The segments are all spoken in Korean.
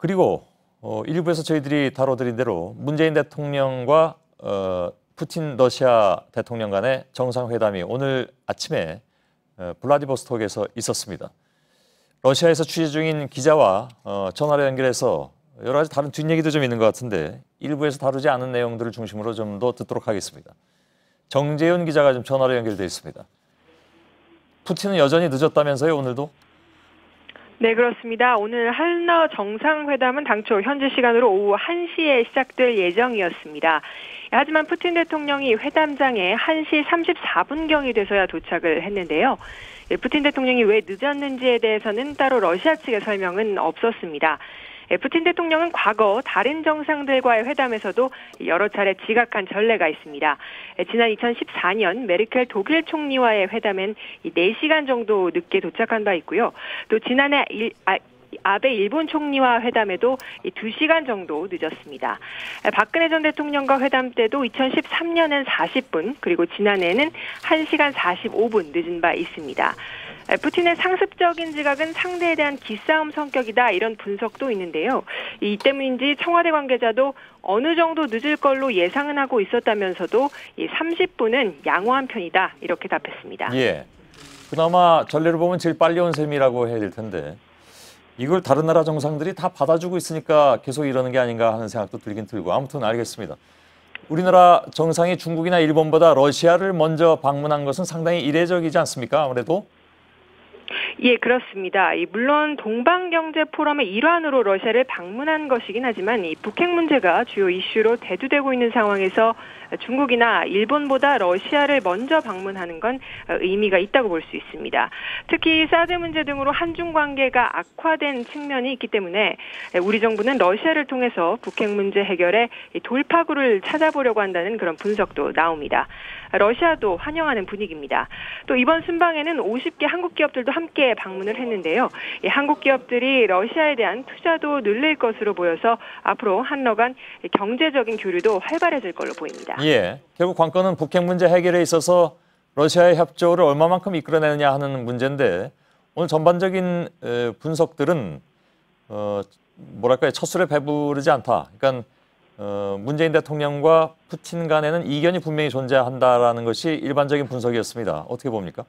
그리고 일부에서 저희들이 다뤄드린 대로 문재인 대통령과 푸틴 러시아 대통령 간의 정상회담이 오늘 아침에 블라디보스톡에서 있었습니다. 러시아에서 취재 중인 기자와 전화로 연결해서 여러 가지 다른 뒷얘기도 좀 있는 것 같은데 일부에서 다루지 않은 내용들을 중심으로 좀 더 듣도록 하겠습니다. 정재윤 기자가 좀 전화로 연결돼 있습니다. 푸틴은 여전히 늦었다면서요, 오늘도? 네, 그렇습니다. 오늘 한러 정상회담은 당초 현지 시간으로 오후 1시에 시작될 예정이었습니다. 하지만 푸틴 대통령이 회담장에 1시 34분경이 돼서야 도착을 했는데요. 푸틴 대통령이 왜 늦었는지에 대해서는 따로 러시아 측의 설명은 없었습니다. 푸틴 대통령은 과거 다른 정상들과의 회담에서도 여러 차례 지각한 전례가 있습니다. 지난 2014년 메르켈 독일 총리와의 회담엔 4시간 정도 늦게 도착한 바 있고요. 또 지난해 아베 일본 총리와 회담에도 2시간 정도 늦었습니다. 박근혜 전 대통령과 회담 때도 2013년엔 40분, 그리고 지난해에는 1시간 45분 늦은 바 있습니다. 푸틴의 상습적인 지각은 상대에 대한 기싸움 성격이다, 이런 분석도 있는데요. 이 때문인지 청와대 관계자도 어느 정도 늦을 걸로 예상은 하고 있었다면서도 30분은 양호한 편이다, 이렇게 답했습니다. 예, 그나마 전례를 보면 제일 빨리 온 셈이라고 해야 될 텐데 이걸 다른 나라 정상들이 다 받아주고 있으니까 계속 이러는 게 아닌가 하는 생각도 들긴 들고, 아무튼 알겠습니다. 우리나라 정상이 중국이나 일본보다 러시아를 먼저 방문한 것은 상당히 이례적이지 않습니까? 아무래도? 예, 그렇습니다. 물론 동방경제포럼의 일환으로 러시아를 방문한 것이긴 하지만 이 북핵 문제가 주요 이슈로 대두되고 있는 상황에서 중국이나 일본보다 러시아를 먼저 방문하는 건 의미가 있다고 볼 수 있습니다. 특히 사드 문제 등으로 한중 관계가 악화된 측면이 있기 때문에 우리 정부는 러시아를 통해서 북핵 문제 해결에 돌파구를 찾아보려고 한다는 그런 분석도 나옵니다. 러시아도 환영하는 분위기입니다. 또 이번 순방에는 50개 한국 기업들도 함께 방문을 했는데요. 한국 기업들이 러시아에 대한 투자도 늘릴 것으로 보여서 앞으로 한러 간 경제적인 교류도 활발해질 걸로 보입니다. 예, 결국 관건은 북핵 문제 해결에 있어서 러시아의 협조를 얼마만큼 이끌어내느냐 하는 문제인데 오늘 전반적인 분석들은 뭐랄까요, 첫술에 배부르지 않다. 그러니까 문재인 대통령과 푸틴 간에는 이견이 분명히 존재한다라는 것이 일반적인 분석이었습니다. 어떻게 봅니까?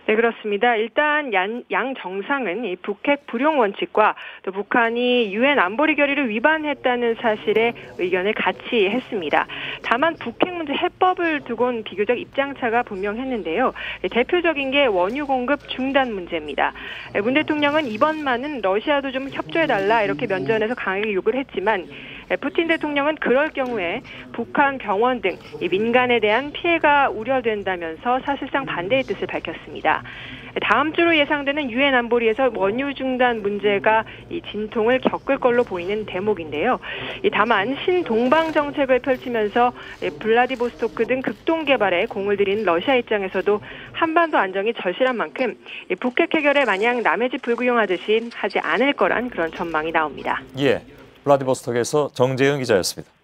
네, 그렇습니다. 일단 양 정상은 이 북핵 불용 원칙과 또 북한이 유엔 안보리 결의를 위반했다는 사실에 의견을 같이 했습니다. 다만 북핵 문제 해법을 두고는 비교적 입장차가 분명했는데요. 대표적인 게 원유 공급 중단 문제입니다. 문 대통령은 이번만은 러시아도 좀 협조해달라, 이렇게 면전에서 강하게 요구를 했지만 푸틴 대통령은 그럴 경우에 북한 병원 등 민간에 대한 피해가 우려된다면서 사실상 반대의 뜻을 밝혔습니다. 다음 주로 예상되는 유엔 안보리에서 원유 중단 문제가 진통을 겪을 걸로 보이는 대목인데요. 다만 신동방 정책을 펼치면서 블라디보스토크 등 극동 개발에 공을 들인 러시아 입장에서도 한반도 안정이 절실한 만큼 북핵 해결에 마냥 남의 집 불구경하듯이 하지 않을 거란 그런 전망이 나옵니다. 예, 블라디보스톡에서 정재윤 기자였습니다.